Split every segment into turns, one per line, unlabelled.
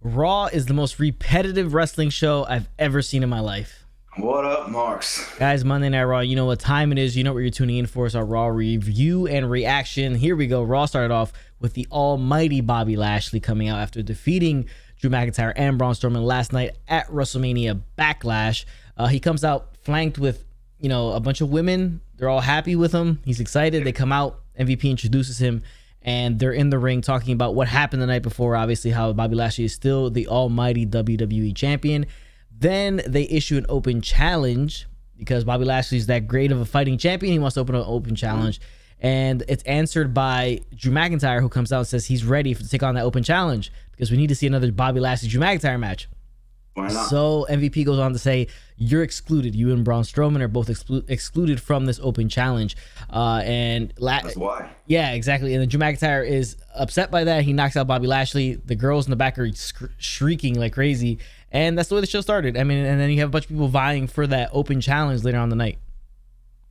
Raw is the most repetitive wrestling show I've ever seen in my life.
What up, Marks?
Guys, Monday Night Raw, you know what time it is. You know what you're tuning in for. It's our Raw review and reaction. Here we go. Raw started off with the almighty Bobby Lashley coming out after defeating Drew McIntyre and Braun Strowman last night at WrestleMania Backlash. He comes out flanked with, a bunch of women. They're all happy with him. He's excited. They come out. MVP introduces him, and they're in the ring talking about what happened the night before. Obviously, how Bobby Lashley is still the almighty WWE champion. Then they issue an open challenge because Bobby Lashley is that great of a fighting champion. He wants to open an open challenge. And it's answered by Drew McIntyre, who comes out and says he's ready to take on that open challenge because we need to see another Bobby Lashley-Drew McIntyre match.
Why not?
So MVP goes on to say, you're excluded. You and Braun Strowman are both excluded from this open challenge. That's why. Yeah, exactly. And then Drew McIntyre is upset by that. He knocks out Bobby Lashley. The girls in the back are shrieking like crazy. And that's the way the show started. I mean, and then you have a bunch of people vying for that open challenge later on the night.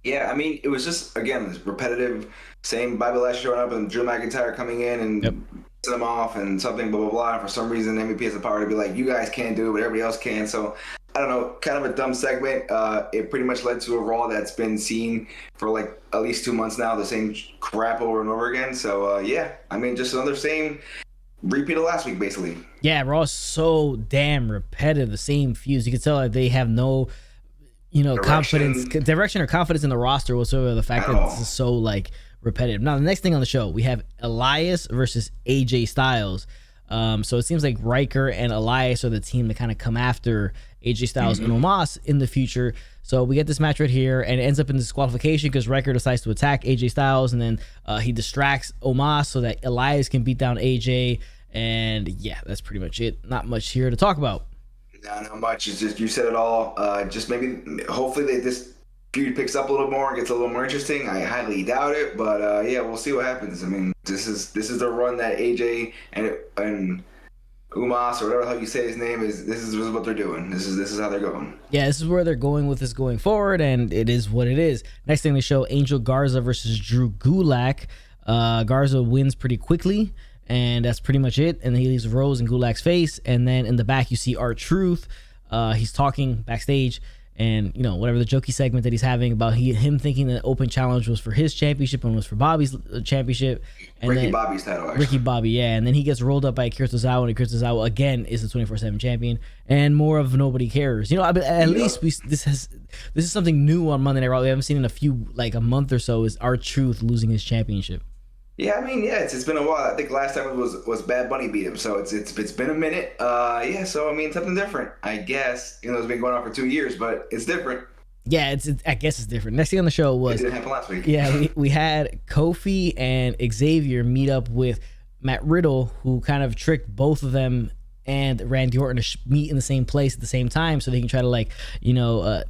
Yeah, I mean, it was just, again, this repetitive, same Bobby Lashley showing up and Drew McIntyre coming in and pissing them off and something, blah, blah, blah. And for some reason, MVP has the power to be like, you guys can't do it, but everybody else can. So, I don't know, kind of a dumb segment. It pretty much led to a Raw that's been seen for like at least 2 months now, the same crap over and over again. So, yeah, I mean, just another same repeat of last week, basically.
Yeah, Raw is so damn repetitive, the same feuds. You can tell that they have no... direction or confidence in the roster whatsoever. The fact that this is so like repetitive. Now, the next thing on the show, we have Elias versus AJ Styles. So it seems like Riker and Elias are the team that kind of come after AJ Styles and Omos in the future. So we get this match right here, and it ends up in disqualification because Riker decides to attack AJ Styles, and then he distracts Omos so that Elias can beat down AJ. And yeah, that's pretty much it. Not much here to talk about.
Not much. It's just, you said it all. Just maybe, hopefully, this feud picks up a little more and gets a little more interesting. I highly doubt it, but yeah, we'll see what happens. I mean, this is the run that AJ and Omos, or whatever the hell you say his name is. This is what they're doing. This is how they're going. Yeah,
this is where they're going with this going forward, and it is what it is. Next thing they show, Angel Garza versus Drew Gulak. Garza wins pretty quickly. And that's pretty much it. And then he leaves a rose in Gulak's face. And then in the back, you see R-Truth. He's talking backstage. And, whatever the jokey segment that he's having about him thinking that open challenge was for his championship and was for Bobby's championship. And
Bobby's title, actually.
Ricky Bobby, yeah. And then he gets rolled up by Akira Tozawa. And Akira Tozawa, again, is the 24/7 champion. And more of nobody cares. At least this is something new on Monday Night Raw. We haven't seen in a month or so, is R-Truth losing his championship.
Yeah, I mean, it's been a while. I think last time it was Bad Bunny beat him, so it's been a minute. Yeah, so I mean, something different, I guess. It's been going on for 2 years, but it's different.
Yeah, I guess it's different. Next thing on the show was...
It didn't happen last week.
Yeah, we had Kofi and Xavier meet up with Matt Riddle, who kind of tricked both of them and Randy Orton to meet in the same place at the same time so they can try to,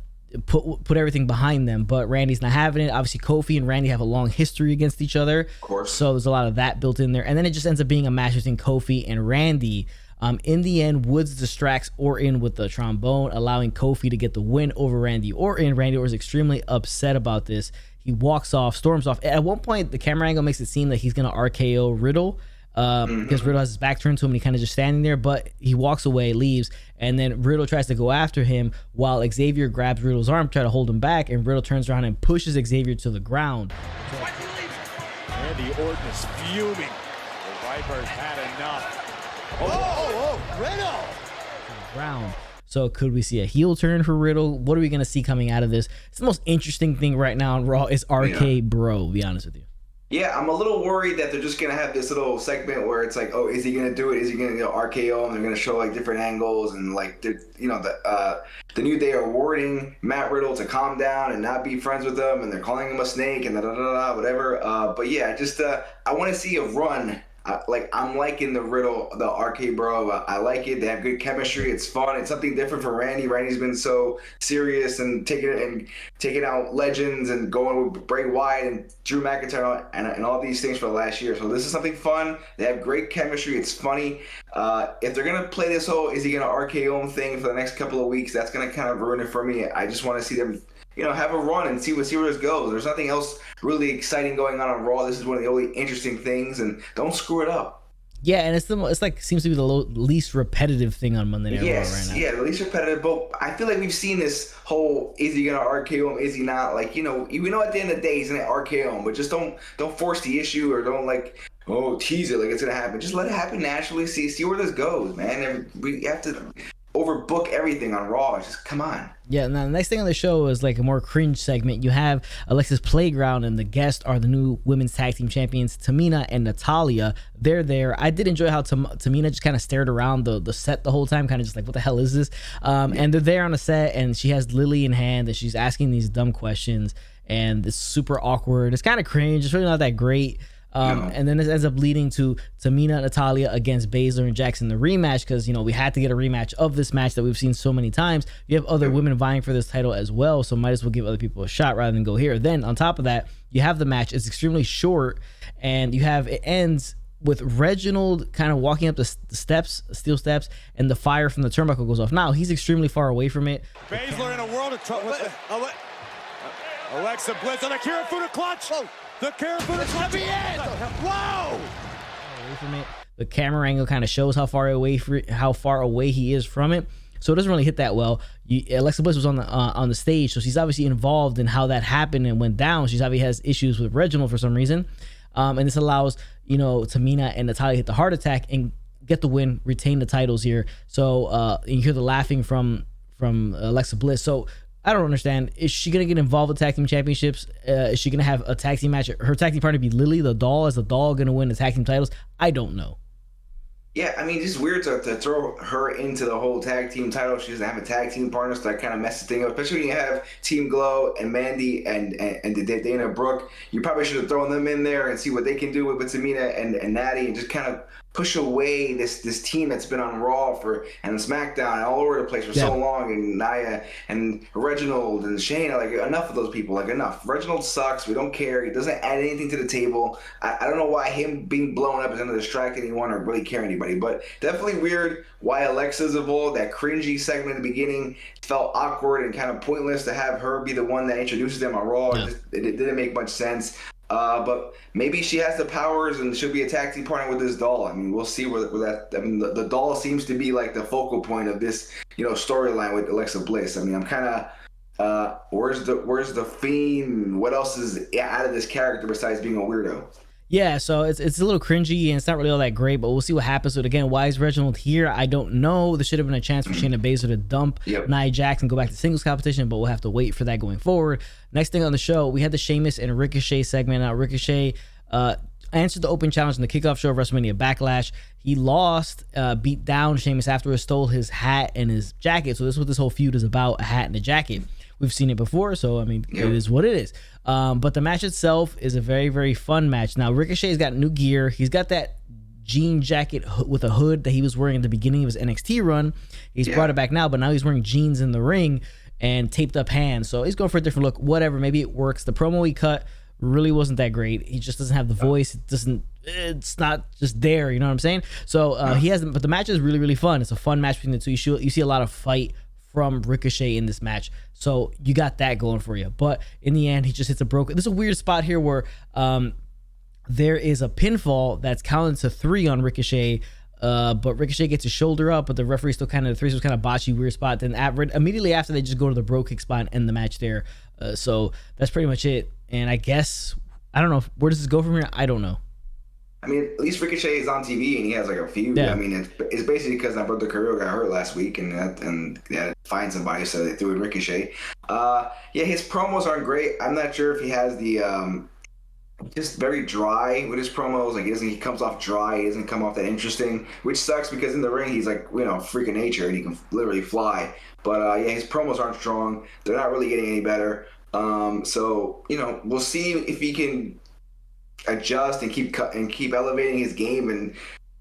put everything behind them, but Randy's not having it. Obviously, Kofi and Randy have a long history against each other, of
course.
So there's a lot of that built in there, and then it just ends up being a match between Kofi and Randy. In the end, Woods distracts Orton with the trombone, allowing Kofi to get the win over Randy Orton. Randy Orton is extremely upset about this. He walks off, storms off. At one point, the camera angle makes it seem like he's gonna RKO Riddle. Because Riddle has his back turned to him and he kind of just standing there, but he walks away, leaves, and then Riddle tries to go after him while Xavier grabs Riddle's arm, try to hold him back, and Riddle turns around and pushes Xavier to the ground.
Randy Orton is fuming. The Vipers had enough. Riddle!
Ground. So could we see a heel turn for Riddle? What are we going to see coming out of this? It's the most interesting thing right now on Raw is RK-Bro, to be honest with you.
Yeah, I'm a little worried that they're just going to have this little segment where it's like, oh, is he going to do it? Is he going to RKO him? They're going to show different angles and the New Day are warning Matt Riddle to calm down and not be friends with them, and they're calling him a snake and whatever. But yeah, just I want to see a run. I'm liking the Riddle, the RK-Bro. I like it. They have good chemistry. It's fun. It's something different for Randy. Randy's been so serious and taking out legends and going with Bray Wyatt and Drew McIntyre and all these things for the last year. So this is something fun. They have great chemistry. It's funny. If they're gonna play this whole is he gonna RKO him thing for the next couple of weeks, that's gonna kind of ruin it for me. I just want to see them have a run and see where this goes. There's nothing else really exciting going on Raw. This is one of the only interesting things, and don't screw it up.
Yeah, and it's like seems to be the least repetitive thing on Monday Night Raw right now.
Yeah, the least repetitive. But I feel like we've seen this whole: is he gonna RKO him? Is he not? Like, you know at the end of the day he's gonna RKO him, but just don't force the issue, or don't tease it like it's gonna happen. Just let it happen naturally. See where this goes, man. And we have to overbook everything on Raw. Just come on.
Yeah, now the next thing on the show is like a more cringe segment. You have Alexa's Playground, and the guests are the new women's tag team champions, Tamina and Natalya. They're there. I did enjoy how Tamina just kind of stared around the set the whole time, kind of just like, what the hell is this? And they're there on the set, and she has Lily in hand, and she's asking these dumb questions, and it's super awkward. It's kind of cringe. It's really not that great. And then it ends up leading to Tamina and Natalya against Baszler and Jackson, the rematch, because we had to get a rematch of this match that we've seen so many times. You have other women vying for this title as well, so might as well give other people a shot rather than go here. Then on top of that, you have the match. It's extremely short, and it ends with Reginald kind of walking up the steel steps, and the fire from the turnbuckle goes off. Now he's extremely far away from it.
Baszler in a world of trouble. Alexa Bliss on a Kirifuda clutch. The Kirifuda clutch. Whoa!
Away from it. The camera angle kind of shows how far away he is from it, so it doesn't really hit that well. Alexa Bliss was on the stage, so she's obviously involved in how that happened and went down. She's obviously has issues with Reginald for some reason, and this allows Tamina and Natalya hit the heart attack and get the win, retain the titles here. So you hear the laughing from Alexa Bliss. So I don't understand. Is she going to get involved with tag team championships? Is she going to have a tag team match? Her tag team partner be Lily the Doll. Is the Doll going to win the tag team titles? I don't know.
Yeah, I mean, it's just weird to throw her into the whole tag team title. She doesn't have a tag team partner, so that kind of messes things up. Especially when you have Team Glow and Mandy and Dana Brooke. You probably should have thrown them in there and see what they can do with Tamina and Natty, and just kind of push away this team that's been on Raw and SmackDown and all over the place for so long, and Nia and Reginald and Shayna. Like, enough of those people. Like, enough. Reginald sucks. We don't care. He doesn't add anything to the table. I don't know why him being blown up is going to distract anyone or really care anybody, but definitely weird why Alexa's evolved. That cringy segment in the beginning felt awkward and kind of pointless to have her be the one that introduces them on Raw. Yeah. It didn't make much sense. But maybe she has the powers and she'll be a tag team partner with this Doll. I mean, we'll see where that. I mean, the Doll seems to be like the focal point of this, storyline with Alexa Bliss. I mean, I'm kind of, where's the Fiend? What else is out of this character besides being a weirdo?
Yeah, so it's a little cringy and it's not really all that great, but we'll see what happens. So again, why is Reginald here? I don't know. There should have been a chance for Shayna Baszler to dump Nia Jax and go back to singles competition, but we'll have to wait for that going forward. Next thing on the show, we had the Sheamus and Ricochet segment. Now, Ricochet answered the open challenge in the kickoff show of WrestleMania Backlash. He lost, beat down Sheamus afterwards, stole his hat and his jacket. So this is what this whole feud is about, a hat and a jacket. We've seen it before, so I mean, it is what it is. But the match itself is a very, very fun match. Now, Ricochet's got new gear. He's got that jean jacket with a hood that he was wearing at the beginning of his NXT run. He's brought it back now, but now he's wearing jeans in the ring and taped up hands. So he's going for a different look. Whatever, maybe it works. The promo he cut really wasn't that great. He just doesn't have the voice. It's not just there. You know what I'm saying? So he hasn't. But the match is really, really fun. It's a fun match between the two. You see a lot of fight from Ricochet in this match, so you got that going for you. But in the end, he just hits a broken. There's a weird spot here where there is a pinfall that's counted to 3 on Ricochet, but Ricochet gets his shoulder up, but the referee still kind of, the 3 was kind of botchy, weird spot. Then immediately after, they just go to the bro kick spot and end the match there. So that's pretty much it. And I guess, I don't know, where does this go from here? I don't know.
I mean, at least Ricochet is on TV and he has like a feud.
Yeah.
I mean, it's basically because my brother Carrillo got hurt last week and they had to find somebody, so they threw in Ricochet. His promos aren't great. I'm not sure if he has the just very dry with his promos. Like he comes off dry. He doesn't come off that interesting, which sucks because in the ring he's like freaking nature and he can literally fly. But his promos aren't strong. They're not really getting any better. So we'll see if he can adjust and keep elevating his game, and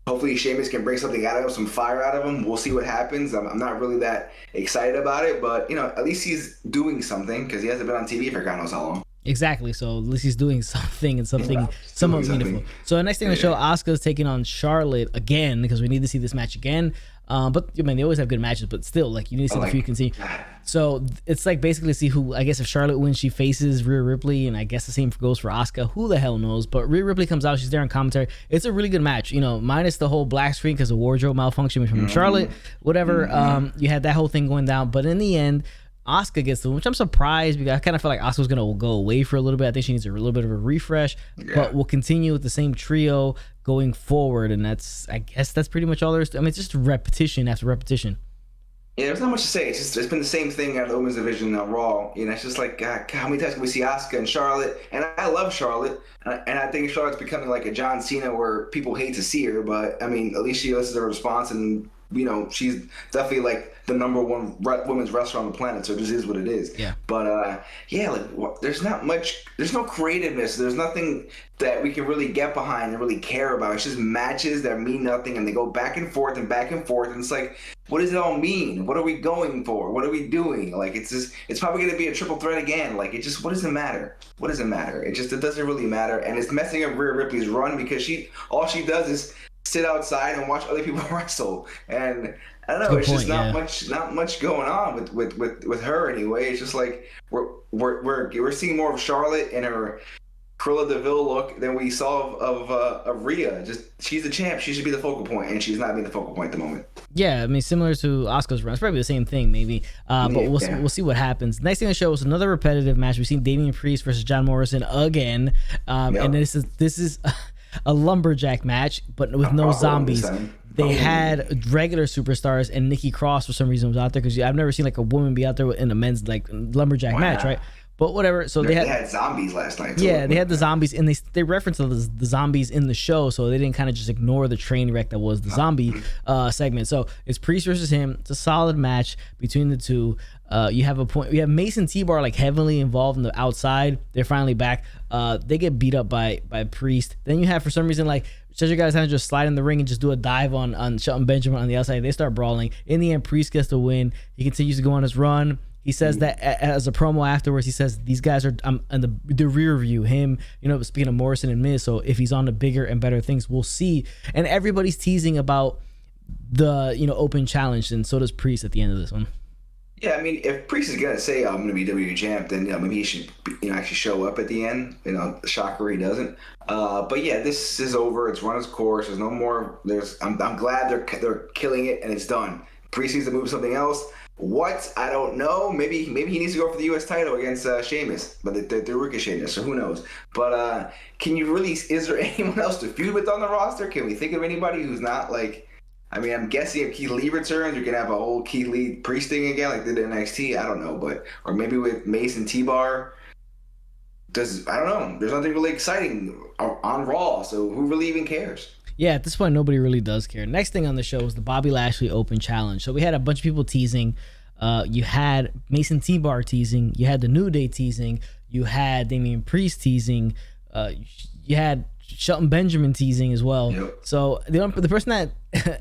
hopefully Sheamus can bring something out of him, some fire out of him. We'll see what happens. I'm not really that excited about it, but at least he's doing something because he hasn't been on TV for God knows how long.
Exactly. So at least he's doing something and something somewhat meaningful. So the next thing on the show, Asuka is taking on Charlotte again because we need to see this match again. But I mean, they always have good matches, but still, like, you need to see the feud continue. So it's like basically see who, I guess if Charlotte wins, she faces Rhea Ripley, and I guess the same goes for Asuka. Who the hell knows? But Rhea Ripley comes out, she's there on commentary. It's a really good match, you know, minus the whole black screen because of wardrobe malfunction from Charlotte, whatever. You had that whole thing going down, but in the end, Asuka gets the win, which I'm surprised because I kind of feel like Asuka's gonna go away for a little bit. I think she needs a little bit of a refresh, but we'll continue with the same trio going forward, and I guess that's pretty much all there is. I mean, it's just repetition after repetition.
Yeah, there's not much to say. It's been the same thing at the women's division on Raw. You know, it's just like, God, how many times can we see Asuka and Charlotte? And I love Charlotte, and I think Charlotte's becoming like a John Cena where people hate to see her, but I mean, at least she listens to her response, and you know, she's definitely like the number one women's wrestler on the planet, so it just is what it is.
Yeah.
But there's not much, there's no creativeness, there's nothing that we can really get behind and really care about. It's just matches that mean nothing, and they go back and forth, and it's like, what does it all mean? What are we going for? What are we doing? Like, it's probably going to be a triple threat again. Like, what does it matter? What does it matter? It doesn't really matter, and it's messing up Rhea Ripley's run because all she does is sit outside and watch other people wrestle, and I don't know. Good it's point, just not much going on with her anyway. It's just like we're seeing more of Charlotte in her Cruella de Vil look than we saw of Rhea. Just she's the champ. She should be the focal point, and she's not being the focal point at the moment.
Yeah, I mean, similar to Asuka's run. It's probably the same thing, maybe. But we'll see what happens. Next thing on the show is another repetitive match. We've seen Damian Priest versus John Morrison again, and this is a lumberjack match, but with no zombies. They had regular superstars, and Nikki Cross for some reason was out there because I've never seen like a woman be out there in a men's like lumberjack match, right? But whatever. So they had
zombies last night. Too.
Yeah, they had the zombies, and they referenced the zombies in the show, so they didn't kind of just ignore the train wreck that was the zombie segment. So it's Priest versus him. It's a solid match between the two. You have Mason T-Bar like heavily involved in the outside. They're finally back. They get beat up by Priest. Then you have for some reason like Cedric Alexander just slide in the ring and just do a dive on Shelton Benjamin on the outside. They start brawling. In the end, Priest gets the win. He continues to go on his run. He says that as a promo afterwards, he says these guys are in the rear view. Him, you know, speaking of Morrison and Miz. So if he's on to bigger and better things, we'll see. And everybody's teasing about the open challenge, and so does Priest at the end of this one.
Yeah, I mean, if Priest is gonna say I'm gonna be WWE champ, then maybe he should actually show up at the end. Shocker he doesn't. But yeah, this is over. It's run its course. There's no more. I'm glad they're killing it and it's done. Priest needs to move something else. What? I don't know. Maybe he needs to go for the U.S. title against Sheamus, but they're Ricochet, so who knows? But is there anyone else to feud with on the roster? Can we think of anybody who's not like? I mean, I'm guessing if Keith Lee returns, we can have a whole Keith Lee Priest thing again, like they did in NXT. I don't know, or maybe with Mason T-Bar. I don't know. There's nothing really exciting on Raw, so who really even cares?
Yeah, at this point, nobody really does care. Next thing on the show was the Bobby Lashley Open Challenge. So we had a bunch of people teasing. You had Mason T-Bar teasing. You had the New Day teasing. You had Damian Priest teasing. You had Shelton Benjamin teasing as well. Yep. So the person that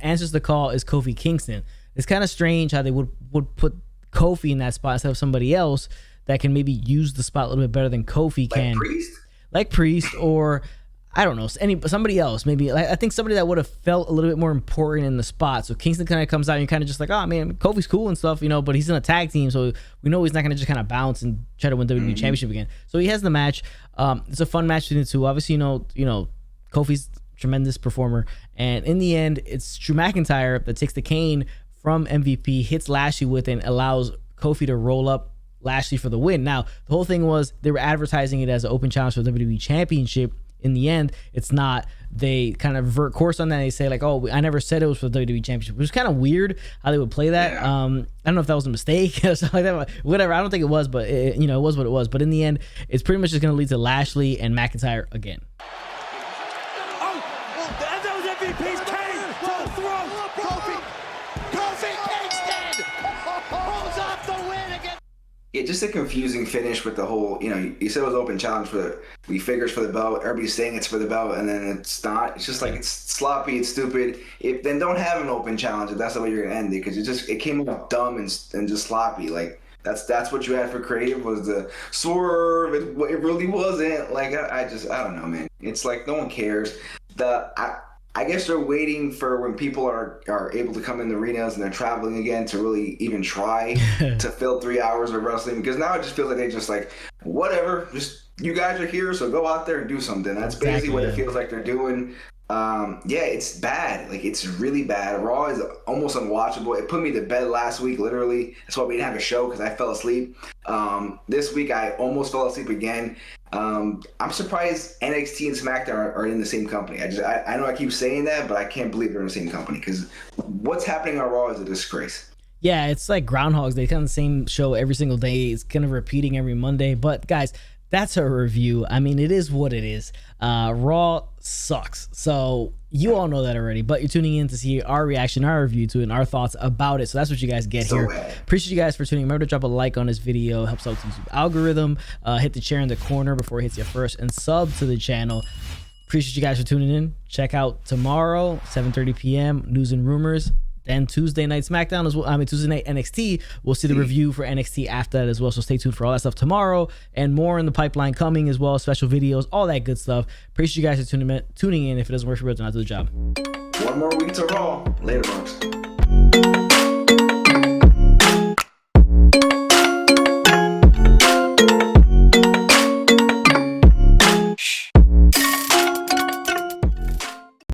answers the call is Kofi Kingston. It's kind of strange how they would put Kofi in that spot instead of somebody else that can maybe use the spot a little bit better than Kofi can. Like Priest, or I don't know, somebody else. Maybe I think somebody that would have felt a little bit more important in the spot. So Kingston kind of comes out and you're kind of just like, oh man, Kofi's cool and stuff, but he's in a tag team, so we know he's not going to just kind of bounce and try to win WWE Championship again. So he has the match. It's a fun match between the two. Obviously, Kofi's a tremendous performer, and in the end, it's Drew McIntyre that takes the cane from MVP, hits Lashley with it, and allows Kofi to roll up Lashley for the win. Now, the whole thing was they were advertising it as an open challenge for the WWE Championship. In the end, it's not. They kind of vert course on that. And they say like, "Oh, I never said it was for the WWE Championship," which was kind of weird how they would play that. Yeah. I don't know if that was a mistake or something like that. Whatever. I don't think it was, but it was what it was. But in the end, it's pretty much just going to lead to Lashley and McIntyre again.
That was MVP's cane to the throat. Kofi Kingston pulls off the win again.
Yeah, just a confusing finish with the whole, you said it was open challenge we figures for the belt. Everybody's saying it's for the belt, and then it's not. It's just like, it's sloppy, it's stupid. Then don't have an open challenge if that's the way you're going to end it, because it came out dumb and just sloppy. Like, that's what you had for creative, was the swerve. It really wasn't. Like, I don't know, man. It's like no one cares. I I guess they're waiting for when people are able to come in the arenas and they're traveling again to really even try to fill 3 hours of wrestling, because now it just feels like they just like, whatever, just you guys are here, so go out there and do something. That's basically what it feels like they're doing. Yeah, it's bad. Like, it's really bad. Raw is almost unwatchable. It put me to bed last week, literally. That's why we didn't have a show, because I fell asleep. This week I almost fell asleep again. I'm surprised NXT and SmackDown are in the same company. I know I keep saying that, but I can't believe they're in the same company, because what's happening on Raw is a disgrace.
Yeah, it's like Groundhogs. They come on the same show every single day. It's kind of repeating every Monday. But guys, that's a review. I mean, it is what it is. Raw sucks. So you all know that already, but you're tuning in to see our reaction, our review to it, and our thoughts about it. So that's what you guys get here. Appreciate you guys for tuning in. Remember to drop a like on this video. Helps out the YouTube algorithm. Hit the chair in the corner before it hits you first, and sub to the channel. Appreciate you guys for tuning in. Check out tomorrow, 7:30 p.m. News and Rumors. Then Tuesday night SmackDown as well. I mean, Tuesday night NXT. We'll see the review for NXT after that as well. So stay tuned for all that stuff tomorrow, and more in the pipeline coming as well. Special videos, all that good stuff. Appreciate you guys for tuning in. If it doesn't work for you, then I'll do the job.
One more week to Raw. Later, folks.